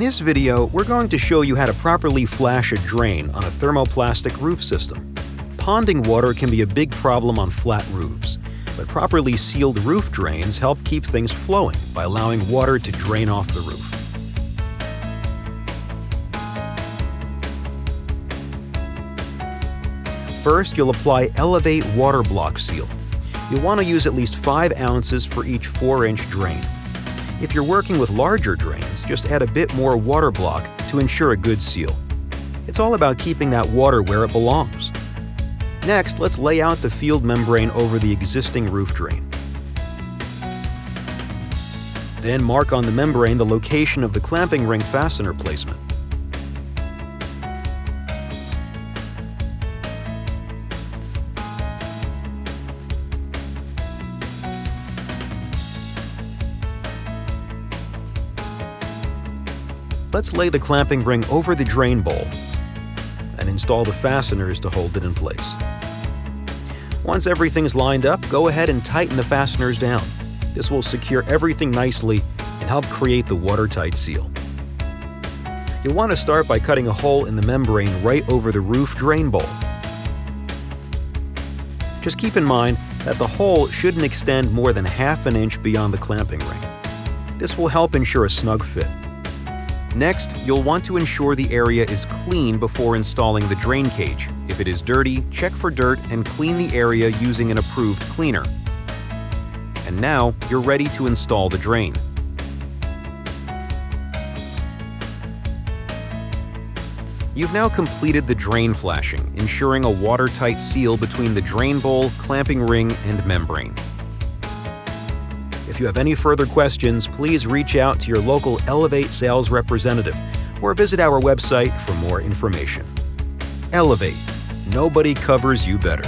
this video, we're going to show you how to properly flash a drain on a thermoplastic roof system. Ponding water can be a big problem on flat roofs, but properly sealed roof drains help keep things flowing by allowing water to drain off the roof. First, you'll apply Elevate Water Block Seal. You'll want to use at least 5 ounces for each 4-inch drain. If you're working with larger drains, just add a bit more water block to ensure a good seal. It's all about keeping that water where it belongs. Next, let's lay out the field membrane over the existing roof drain. Then mark on the membrane the location of the clamping ring fastener placement. Let's lay the clamping ring over the drain bowl and install the fasteners to hold it in place. Once everything's lined up, go ahead and tighten the fasteners down. This will secure everything nicely and help create the watertight seal. You'll want to start by cutting a hole in the membrane right over the roof drain bowl. Just keep in mind that the hole shouldn't extend more than ½ an inch beyond the clamping ring. This will help ensure a snug fit. Next, you'll want to ensure the area is clean before installing the drain cage. If it is dirty, check for dirt and clean the area using an approved cleaner. And now, you're ready to install the drain. You've now completed the drain flashing, ensuring a watertight seal between the drain bowl, clamping ring, and membrane. If you have any further questions, please reach out to your local Elevate sales representative or visit our website for more information. Elevate. Nobody covers you better.